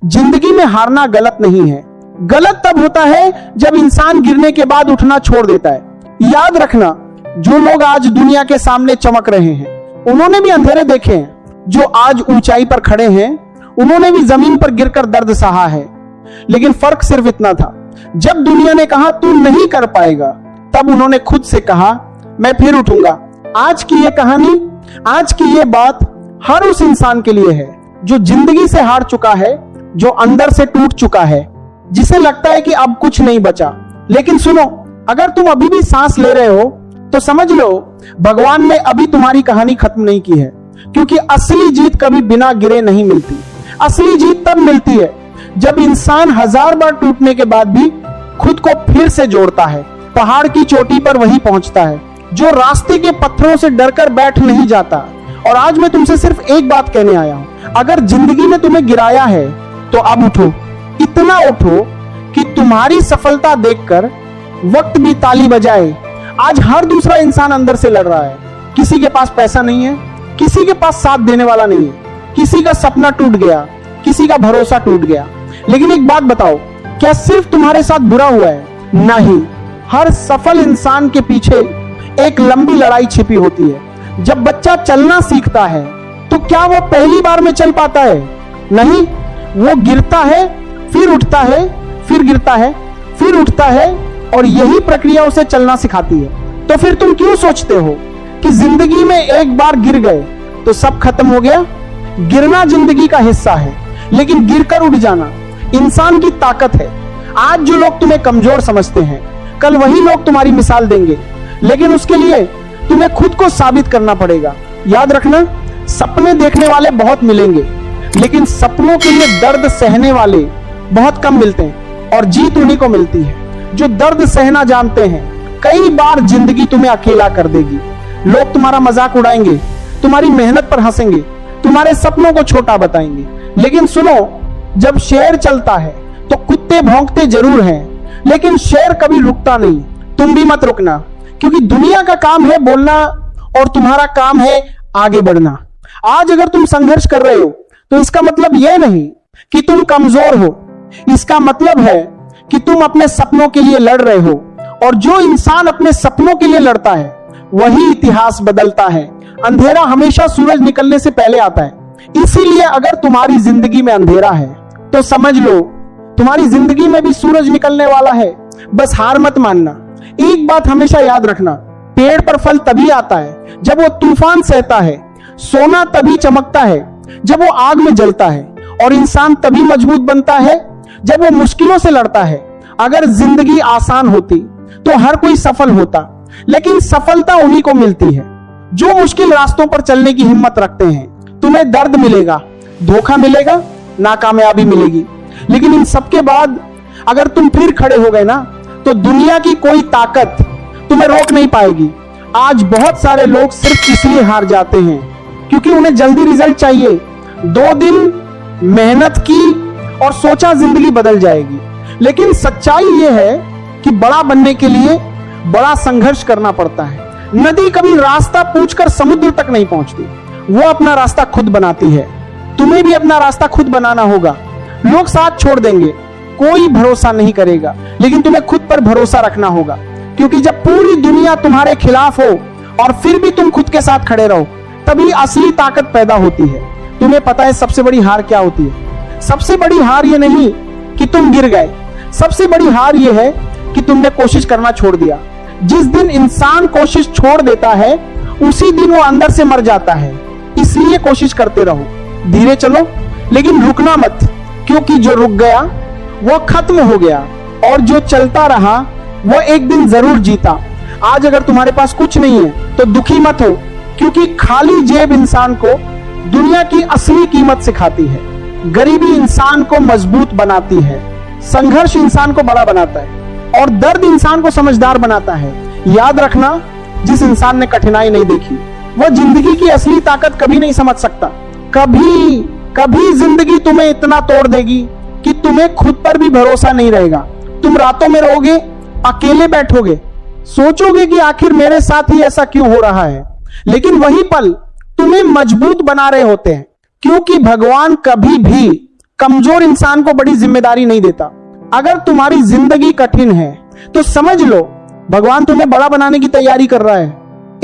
जिंदगी में हारना गलत नहीं है। गलत तब होता है जब इंसान गिरने के बाद उठना छोड़ देता है। याद रखना, जो लोग आज दुनिया के सामने चमक रहे हैं उन्होंने भी अंधेरे देखे हैं। जो आज ऊंचाई पर खड़े हैं उन्होंने भी जमीन पर गिरकर दर्द सहा है। लेकिन फर्क सिर्फ इतना था, जब दुनिया ने कहा तू नहीं कर पाएगा, तब उन्होंने खुद से कहा मैं फिर उठूंगा। आज की ये कहानी, आज की ये बात हर उस इंसान के लिए है जो जिंदगी से हार चुका है, जो अंदर से टूट चुका है, जिसे लगता है कि अब कुछ नहीं बचा। लेकिन सुनो, अगर तुम अभी भी सांस ले रहे हो तो समझ लो भगवान ने अभी तुम्हारी कहानी खत्म नहीं की है। क्योंकि असली जीत कभी बिना गिरे नहीं मिलती। असली जीत तब मिलती है जब इंसान 1000 बार टूटने के बाद भी खुद को फिर से जोड़ता है। पहाड़ की चोटी पर वही पहुंचता है जो रास्ते के पत्थरों से डरकर बैठ नहीं जाता। और आज मैं तुमसे सिर्फ एक बात कहने आया हूं, अगर जिंदगी ने तुम्हें गिराया है तो अब उठो, इतना उठो कि तुम्हारी सफलता देखकर वक्त भी ताली बजाए। आज हर दूसरा इंसान अंदर से लड़ रहा है। किसी के पास पैसा नहीं है, किसी के पास साथ देने वाला नहीं है, किसी का सपना टूट गया, किसी का भरोसा टूट गया। लेकिन एक बात बताओ, क्या सिर्फ तुम्हारे साथ बुरा हुआ है? नहीं, हर सफल इंसान के पीछे एक लंबी लड़ाई छिपी होती है। जब बच्चा चलना सीखता है तो क्या वो पहली बार में चल पाता है? नहीं, वो गिरता है, फिर उठता है, फिर गिरता है, फिर उठता है, और यही प्रक्रिया उसे चलना सिखाती है। तो फिर तुम क्यों सोचते हो कि जिंदगी में एक बार गिर गए तो सब खत्म हो गया? गिरना जिंदगी का हिस्सा है, लेकिन गिरकर उठ जाना इंसान की ताकत है। आज जो लोग तुम्हें कमजोर समझते हैं, कल वही लोग तुम्हारी मिसाल देंगे। लेकिन उसके लिए तुम्हें खुद को साबित करना पड़ेगा। याद रखना, सपने देखने वाले बहुत मिलेंगे, लेकिन सपनों के लिए दर्द सहने वाले बहुत कम मिलते हैं। और जीत उन्हीं को मिलती है जो दर्द सहना जानते हैं। कई बार जिंदगी तुम्हें अकेला कर देगी। लोग तुम्हारा मजाक उड़ाएंगे, तुम्हारी मेहनत पर हंसेंगे, तुम्हारे सपनों को छोटा बताएंगे। लेकिन सुनो, जब शेर चलता है तो कुत्ते भौंकते जरूर हैं, लेकिन शेर कभी रुकता नहीं। तुम भी मत रुकना, क्योंकि दुनिया का काम है बोलना और तुम्हारा काम है आगे बढ़ना। आज अगर तुम संघर्ष कर रहे हो तो इसका मतलब यह नहीं कि तुम कमजोर हो, इसका मतलब है कि तुम अपने सपनों के लिए लड़ रहे हो। और जो इंसान अपने सपनों के लिए लड़ता है वही इतिहास बदलता है। अंधेरा हमेशा सूरज निकलने से पहले आता है। इसीलिए अगर तुम्हारी जिंदगी में अंधेरा है तो समझ लो तुम्हारी जिंदगी में भी सूरज निकलने वाला है। बस हार मत मानना। एक बात हमेशा याद रखना, पेड़ पर फल तभी आता है जब वो तूफान सहता है। सोना तभी चमकता है जब वो आग में जलता है। और इंसान तभी मजबूत बनता है जब वो मुश्किलों से लड़ता है। अगर जिंदगी आसान होती तो हर कोई सफल होता, लेकिन सफलता उन्हीं को मिलती है जो मुश्किल रास्तों पर चलने की हिम्मत रखते हैं। तुम्हें दर्द मिलेगा, धोखा मिलेगा, नाकामयाबी मिलेगी, लेकिन इन सबके बाद अगर तुम फिर खड़े हो गए ना तो दुनिया की कोई ताकत तुम्हें रोक नहीं पाएगी। आज बहुत सारे लोग सिर्फ इसलिए हार जाते हैं क्योंकि उन्हें जल्दी रिजल्ट चाहिए। 2 दिन मेहनत की और सोचा जिंदगी बदल जाएगी। लेकिन सच्चाई यह है कि बड़ा बनने के लिए बड़ा संघर्ष करना पड़ता है। नदी कभी रास्ता पूछकर समुद्र तक नहीं पहुंचती, वो अपना रास्ता खुद बनाती है। तुम्हें भी अपना रास्ता खुद बनाना होगा। लोग साथ छोड़ देंगे, कोई भरोसा नहीं करेगा, लेकिन तुम्हें खुद पर भरोसा रखना होगा। क्योंकि जब पूरी दुनिया तुम्हारे खिलाफ हो और फिर भी तुम खुद के साथ खड़े रहो, तभी असली ताकत पैदा होती है। तुम्हें पता है सबसे बड़ी हार क्या होती है? सबसे बड़ी हार ये नहीं कि तुम गिर गए, सबसे बड़ी हार ये है कि तुमने कोशिश करना छोड़ दिया। जिस दिन इंसान कोशिश छोड़ देता है उसी दिन वो अंदर से मर जाता है। इसलिए कोशिश करते रहो, धीरे चलो, लेकिन रुकना मत, क्योंकि जो रुक गया वो खत्म हो गया और जो चलता रहा वो एक दिन जरूर जीता। आज अगर तुम्हारे पास कुछ नहीं है तो दुखी मत हो, क्योंकि खाली जेब इंसान को दुनिया की असली कीमत सिखाती है। गरीबी इंसान को मजबूत बनाती है, संघर्ष इंसान को बड़ा बनाता है और दर्द इंसान को समझदार बनाता है। याद रखना, जिस इंसान ने कठिनाई नहीं देखी वह जिंदगी की असली ताकत कभी नहीं समझ सकता। कभी कभी जिंदगी तुम्हें इतना तोड़ देगी कि तुम्हें खुद पर भी भरोसा नहीं रहेगा। तुम रातों में रोगे, अकेले बैठोगे, सोचोगे कि आखिर मेरे साथ ही ऐसा क्यों हो रहा है। लेकिन वही पल तुम्हें मजबूत बना रहे होते हैं, क्योंकि भगवान कमजोर इंसान को बड़ी जिम्मेदारी नहीं देता। अगर तुम्हारी जिंदगी कठिन है तो समझ लो भगवान तुम्हें बड़ा बनाने की तैयारी कर रहा है।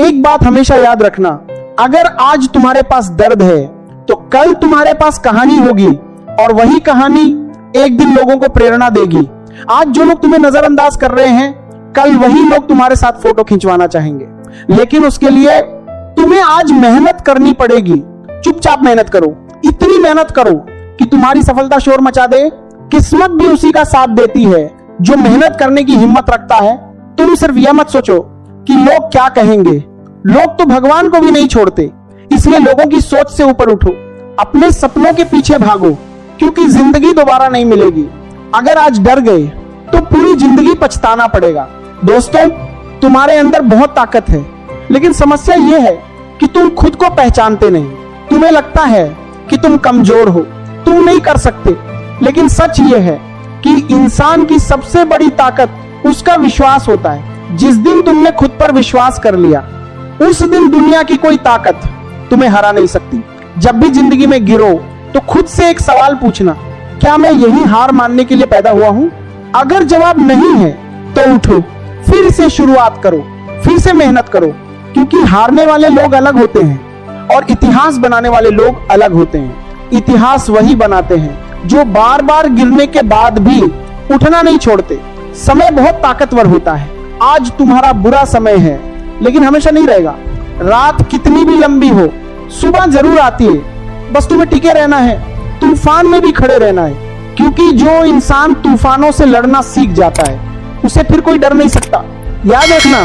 एक बात हमेशा याद रखना, अगर आज तुम्हारे पास दर्द है तो कल तुम्हारे पास कहानी होगी और वही कहानी एक दिन लोगों को प्रेरणा देगी। आज जो लोग तुम्हें नजरअंदाज कर रहे हैं, कल वही लोग तुम्हारे साथ फोटो खिंचवाना चाहेंगे। लेकिन उसके लिए तुम्हें आज मेहनत करनी पड़ेगी। चुपचाप मेहनत करो, इतनी मेहनत करो कि तुम्हारी सफलता शोर मचा दे। किस्मत भी उसी का साथ देती है जो मेहनत करने की हिम्मत रखता है। तुम सिर्फ यह मत सोचो कि लोग क्या कहेंगे। लोग तो भगवान को भी नहीं छोड़ते, इसलिए लोगों की सोच से ऊपर उठो, अपने सपनों के पीछे भागो, क्योंकि जिंदगी दोबारा नहीं मिलेगी। अगर आज डर गए तो पूरी जिंदगी पछताना पड़ेगा। दोस्तों, तुम्हारे अंदर बहुत ताकत है, लेकिन समस्या यह है कि तुम खुद को पहचानते नहीं। तुम्हें लगता है कि तुम कमजोर हो, तुम नहीं कर सकते। लेकिन सच यह है कि इंसान की सबसे बड़ी ताकत उसका विश्वास होता है। जिस दिन तुमने खुद पर विश्वास कर लिया, उस दिन दुनिया की कोई ताकत तुम्हें हरा नहीं सकती। जब भी जिंदगी में गिरो तो खुद से एक सवाल पूछना, क्या मैं यही हार मानने के लिए पैदा हुआ हूं? अगर जवाब नहीं है तो उठो, फिर से शुरुआत करो, फिर से मेहनत करो, क्योंकि हारने वाले लोग अलग होते हैं और इतिहास बनाने वाले लोग अलग होते हैं। इतिहास वही बनाते हैं जो बार बार गिरने के बाद भी उठना नहीं छोड़ते। समय बहुत ताकतवर होता है। आज तुम्हारा बुरा समय है, लेकिन हमेशा नहीं रहेगा। रात कितनी भी लंबी हो, सुबह जरूर आती है। बस तुम्हें टिके रहना है, तूफान में भी खड़े रहना है, क्योंकि जो इंसान तूफानों से लड़ना सीख जाता है, उसे फिर कोई डर नहीं सकता। याद रखना,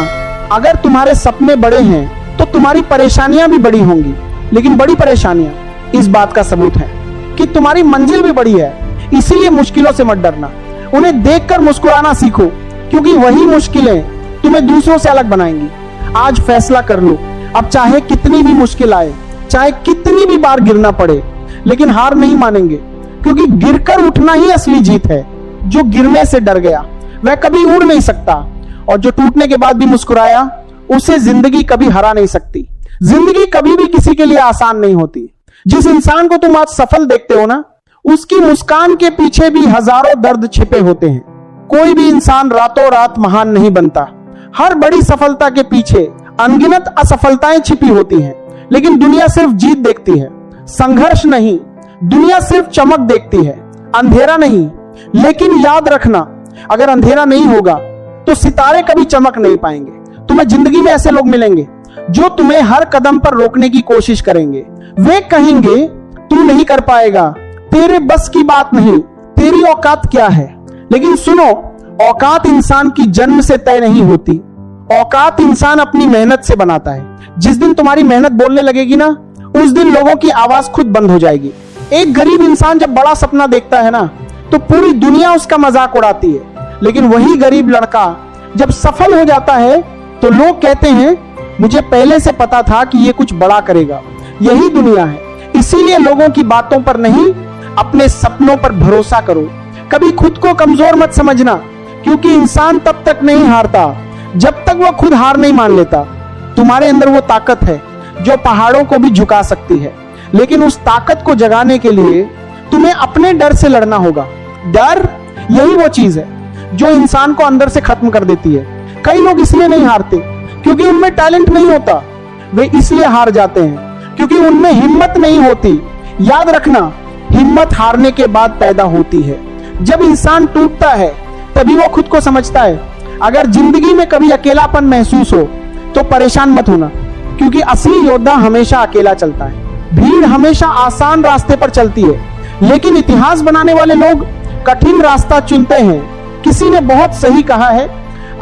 अगर तुम्हारे सपने बड़े हैं तो तुम्हारी परेशानियां भी बड़ी होंगी, लेकिन बड़ी परेशानियां इस बात का सबूत है कि तुम्हारी मंजिल भी बड़ी है। इसीलिए मुश्किलों से मत डरना, उन्हें देखकर मुस्कुराना सीखो, क्योंकि वही मुश्किलें तुम्हें दूसरों से अलग बनाएंगी। आज फैसला कर लो, अब चाहे कितनी भी मुश्किल आए, चाहे कितनी भी बार गिरना पड़े, लेकिन हार नहीं मानेंगे, क्योंकि गिरकर उठना ही असली जीत है। जो गिरने से डर गया वह कभी उड़ नहीं सकता, और जो टूटने के बाद भी मुस्कुराया उसे जिंदगी कभी हरा नहीं सकती। जिंदगी कभी भी किसी के लिए आसान नहीं होती। जिस इंसान को तुम आज सफल देखते हो ना, उसकी मुस्कान के पीछे भी हजारों दर्द छिपे होते हैं। कोई भी इंसान रातों रात महान नहीं बनता। हर बड़ी सफलता के पीछे अनगिनत असफलताएं छिपी होती हैं, लेकिन दुनिया सिर्फ जीत देखती है, संघर्ष नहीं। दुनिया सिर्फ चमक देखती है, अंधेरा नहीं। लेकिन याद रखना, अगर अंधेरा नहीं होगा तो सितारे कभी चमक नहीं पाएंगे। तुम्हें जिंदगी में ऐसे लोग मिलेंगे जो तुम्हें हर कदम पर रोकने की कोशिश करेंगे। वे कहेंगे तू नहीं कर पाएगा, तेरे बस की बात नहीं, तेरी औकात क्या है। लेकिन सुनो, औकात इंसान की जन्म से तय नहीं होती, औकात इंसान अपनी मेहनत से बनाता है। जिस दिन तुम्हारी मेहनत बोलने लगेगी ना, उस दिन लोगों की आवाज खुद बंद हो जाएगी। एक गरीब इंसान जब बड़ा सपना देखता है ना, तो पूरी दुनिया उसका मजाक उड़ाती है। लेकिन वही गरीब लड़का जब सफल हो जाता है तो लोग कहते हैं मुझे पहले से पता था कि ये कुछ बड़ा करेगा। यही दुनिया है। इसीलिए लोगों की बातों पर नहीं, अपने सपनों पर भरोसा करो। कभी खुद को कमजोर मत समझना, क्योंकि इंसान तब तक नहीं हारता जब तक वह खुद हार नहीं मान लेता। तुम्हारे अंदर वो ताकत है जो पहाड़ों को भी झुका सकती है, लेकिन उस ताकत को जगाने के लिए तुम्हें अपने डर से लड़ना होगा। डर यही वो चीज है जो इंसान को अंदर से खत्म कर देती है। कई लोग इसलिए नहीं हारते क्योंकि उनमें टैलेंट नहीं होता, वे इसलिए हार जाते हैं क्योंकि उनमें हिम्मत नहीं होती। याद रखना, हिम्मत हारने के बाद पैदा होती है। जब इंसान टूटता है तभी वो खुद को समझता है। अगर जिंदगी में कभी अकेलापन महसूस हो तो परेशान मत होना, क्योंकि असली योद्धा हमेशा अकेला चलता है। भीड़ हमेशा आसान रास्ते पर चलती है, लेकिन इतिहास बनाने वाले लोग कठिन रास्ता चुनते हैं। किसी ने बहुत सही कहा है,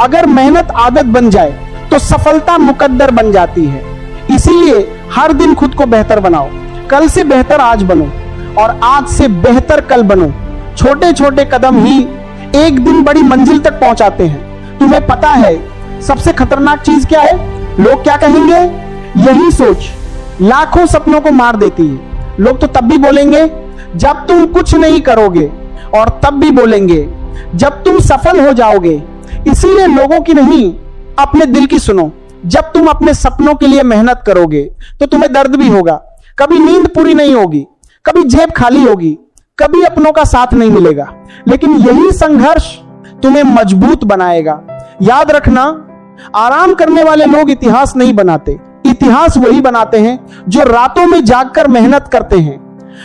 अगर मेहनत आदत बन जाए तो सफलता मुकद्दर बन जाती है। इसीलिए हर दिन खुद को बेहतर बनाओ। कल से बेहतर आज बनो और आज से बेहतर कल बनो। छोटे छोटे कदम ही एक दिन बड़ी मंजिल तक पहुंचाते हैं। तुम्हें पता है सबसे खतरनाक चीज क्या है? लोग क्या कहेंगे, यही सोच लाखों सपनों को मार देती है। लोग तो तब भी बोलेंगे जब तुम कुछ नहीं करोगे, और तब भी बोलेंगे जब तुम सफल हो जाओगे। इसीलिए लोगों की नहीं, अपने दिल की सुनो। जब तुम अपने सपनों के लिए मेहनत करोगे तो तुम्हें दर्द भी होगा, कभी नींद पूरी नहीं होगी, कभी जेब खाली होगी, कभी अपनों का साथ नहीं मिलेगा, लेकिन यही संघर्ष तुम्हें मजबूत बनाएगा। याद रखना, आराम करने वाले लोग इतिहास नहीं बनाते, इतिहास वही बनाते हैं जो रातों में जागकर मेहनत करते हैं।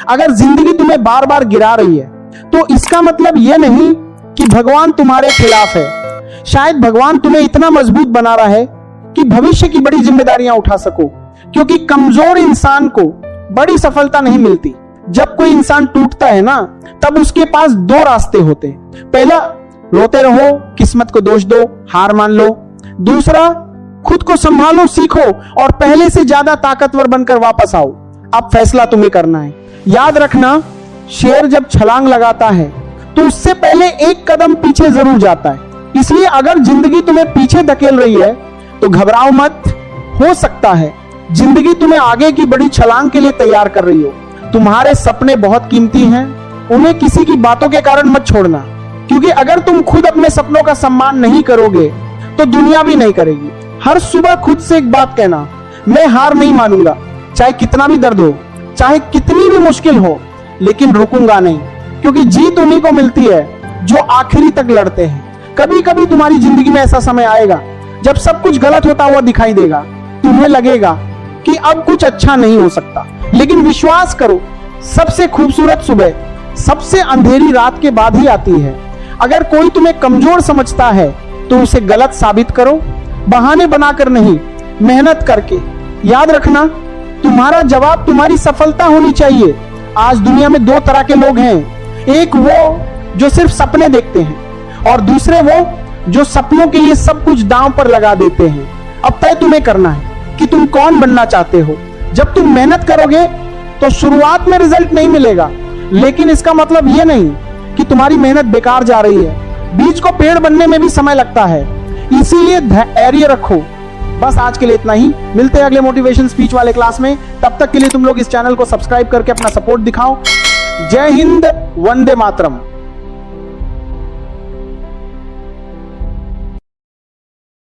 अगर जिंदगी तुम्हें बार बार गिरा रही है तो इसका मतलब यह नहीं कि भगवान तुम्हारे खिलाफ है। शायद भगवान तुम्हें इतना मजबूत बना रहा है कि भविष्य की बड़ी जिम्मेदारियां उठा सको, क्योंकि कमजोर इंसान को बड़ी सफलता नहीं मिलती। जब कोई इंसान टूटता है ना, तब उसके पास दो रास्ते होते हैं। पहला, रोते रहो, किस्मत को दोष दो, हार मान लो। दूसरा, खुद को संभालो, सीखो और पहले से ज्यादा ताकतवर बनकर वापस आओ। अब फैसला तुम्हें करना है। याद रखना, शेर जब छलांग लगाता है तो उससे पहले एक कदम पीछे जरूर जाता है। इसलिए अगर जिंदगी तुम्हें पीछे धकेल रही है तो घबराओ मत। हो सकता है जिंदगी तुम्हें आगे की बड़ी छलांग के लिए तैयार कर रही हो। तुम्हारे सपने बहुत कीमती हैं, उन्हें किसी की बातों के कारण मत छोड़ना, क्योंकि अगर तुम खुद अपने सपनों का सम्मान नहीं करोगे तो दुनिया भी नहीं करेगी। हर सुबह खुद से एक बात कहना, मैं हार नहीं मानूंगा, चाहे कितना भी दर्द हो, चाहे कितनी भी मुश्किल हो, लेकिन रुकूंगा नहीं, क्योंकि जीत उन्हीं को मिलती है जो आखिरी तक लड़ते हैं। कभी कभी तुम्हारी जिंदगी में ऐसा समय आएगा जब सब कुछ गलत होता हुआ दिखाई देगा। तुम्हें लगेगा कि अब कुछ अच्छा नहीं हो सकता, लेकिन विश्वास करो, सबसे खूबसूरत सुबह सबसे अंधेरी रात के बाद ही आती है। अगर कोई तुम्हें कमजोर समझता है तो उसे गलत साबित करो, बहाने बनाकर नहीं, मेहनत करके। याद रखना, तुम्हारा जवाब तुम्हारी सफलता होनी चाहिए। आज दुनिया में दो तरह के लोग हैं, एक वो जो सिर्फ सपने देखते हैं और दूसरे वो जो सपनों के लिए सब कुछ दांव पर लगा देते हैं। अब तय तुम्हें करना है कि तुम कौन बनना चाहते हो। जब तुम मेहनत करोगे तो शुरुआत में रिजल्ट नहीं मिलेगा, लेकिन इसका मतलब यह नहीं कि तुम्हारी मेहनत बेकार जा रही है। बीज को पेड़ बनने में भी समय लगता है, इसीलिए धैर्य रखो। बस आज के लिए इतना ही, मिलते हैं अगले मोटिवेशन स्पीच वाले क्लास में। तब तक के लिए तुम लोग इस चैनल को सब्सक्राइब करके अपना सपोर्ट दिखाओ। जय हिंद, वंदे मातरम।